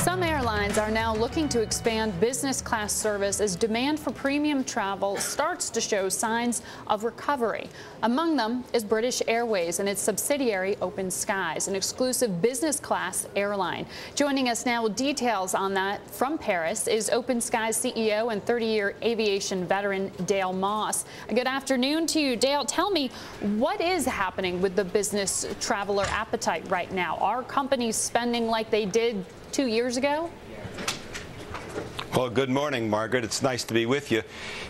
Some airlines are now looking to expand business class service as demand for premium travel starts to show signs of recovery. Among them is British Airways and its subsidiary OpenSkies, an exclusive business class airline. Joining us now with details on that from Paris is OpenSkies CEO and 30-year aviation veteran Dale Moss. Good afternoon to you, Dale. Tell me, what is happening with the business traveler appetite right now? Are companies spending like they did 2 years ago? Well, good morning, Margaret. It's nice to be with you.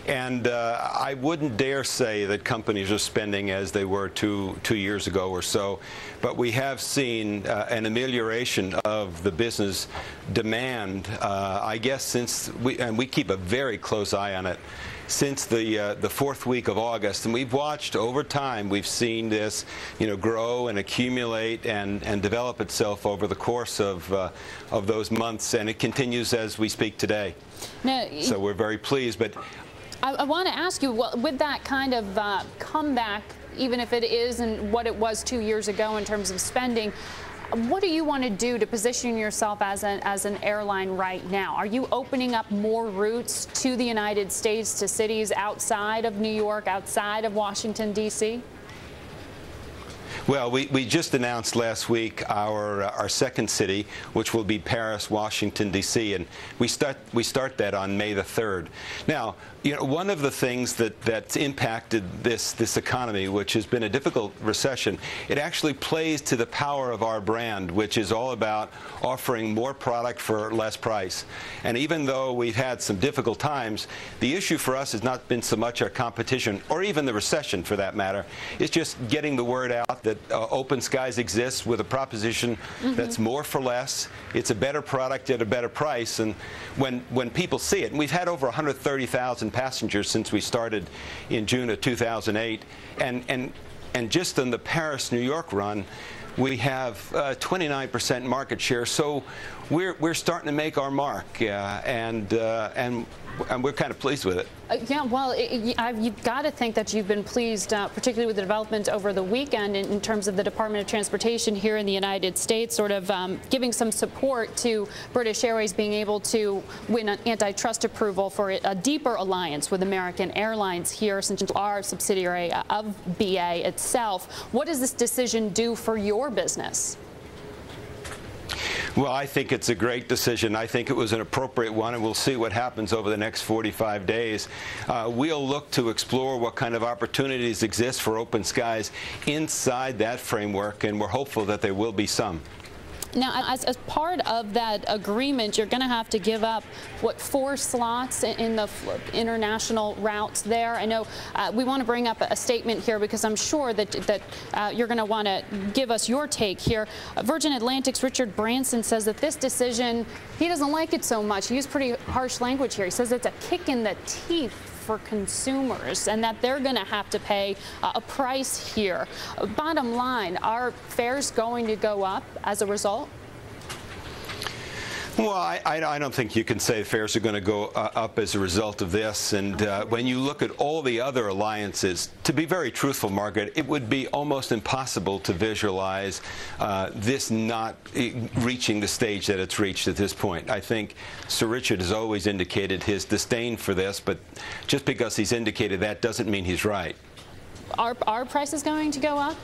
And I wouldn't dare say that companies are spending as they were two years ago or so, but we have seen an amelioration of the business demand, I guess, since we keep a very close eye on it, since the fourth week of August. And we've watched over time, we've seen this, grow and accumulate and develop itself over the course of those months, and it continues as we speak today. Now, so we're very pleased. But I want to ask you, with that kind of comeback, even if it isn't what it was 2 years ago in terms of spending, what do you want to do to position yourself as an airline right now? Are you opening up more routes to the United States, to cities outside of New York, outside of Washington, D.C.? Well, we just announced last week our second city, which will be Paris, Washington, D.C., and we start that on May the 3rd. Now, one of the things that's impacted this economy, which has been a difficult recession, it actually plays to the power of our brand, which is all about offering more product for less price. And even though we've had some difficult times, the issue for us has not been so much our competition, or even the recession for that matter. It's just getting the word out that OpenSkies exists with a proposition that's more for less. It's a better product at a better price. And when people see it, and we've had over 130,000 passengers since we started in June of 2008, and just in the Paris-New York run, we have 29% market share. So we're starting to make our mark, and we're kind of pleased with it. Yeah, well, you've got to think that you've been pleased, particularly with the development over the weekend in terms of the Department of Transportation here in the United States, sort of giving some support to British Airways being able to win an antitrust approval for a deeper alliance with American Airlines here, since you are a subsidiary of BA itself. What does this decision do for your business? Well, I think it's a great decision. I think it was an appropriate one, and we'll see what happens over the next 45 days. We'll look to explore what kind of opportunities exist for OpenSkies inside that framework, and we're hopeful that there will be some. Now, as part of that agreement, you're going to have to give up, what, 4 slots in the international routes there. I know we want to bring up a statement here because I'm sure that you're going to want to give us your take here. Virgin Atlantic's Richard Branson says that this decision, he doesn't like it so much. He used pretty harsh language here. He says it's a kick in the teeth for consumers, and that they're going to have to pay a price here. Bottom line, are fares going to go up as a result? Well, I don't think you can say fares are going to go up as a result of this. And when you look at all the other alliances, to be very truthful, Margaret, it would be almost impossible to visualize this not reaching the stage that it's reached at this point. I think Sir Richard has always indicated his disdain for this, but just because he's indicated that doesn't mean he's right. Are prices going to go up?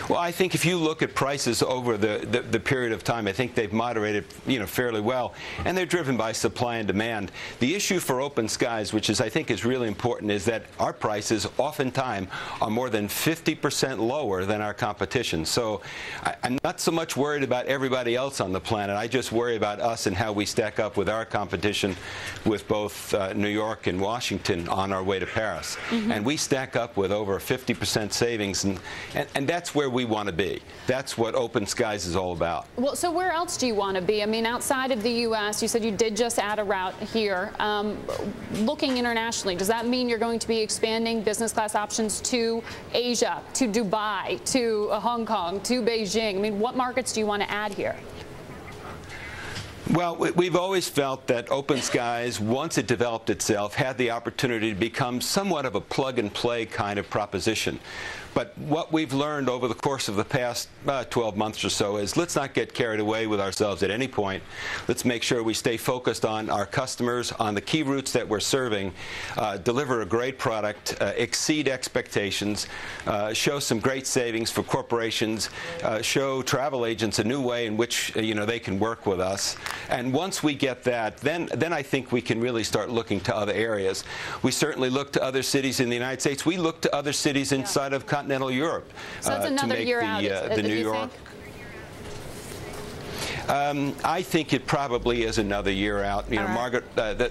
Well, I think if you look at prices over the period of time, I think they've moderated, fairly well, and they're driven by supply and demand. The issue for OpenSkies, which I think is really important, is that our prices oftentimes are more than 50% lower than our competition. So I'm not so much worried about everybody else on the planet. I just worry about us and how we stack up with our competition with both New York and Washington on our way to Paris. And we stack up with over 50% savings, and that's where we want to be. That's what OpenSkies is all about. Well, so where else do you want to be? I mean, outside of the U.S., you said you did just add a route here. Looking internationally, does that mean you're going to be expanding business class options to Asia, to Dubai, to Hong Kong, to Beijing? I mean, what markets do you want to add here? Well, we've always felt that OpenSkies, once it developed itself, had the opportunity to become somewhat of a plug-and-play kind of proposition. But what we've learned over the course of the past 12 months or so is let's not get carried away with ourselves at any point. Let's make sure we stay focused on our customers, on the key routes that we're serving, deliver a great product, exceed expectations, show some great savings for corporations, show travel agents a new way in which they can work with us. And once we get that, then I think we can really start looking to other areas. We certainly look to other cities in the United States. We look to other cities inside of continental Europe so that's another to make year out, the New York. I think it probably is another year out. Margaret,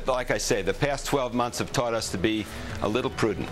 like I say, the past 12 months have taught us to be a little prudent.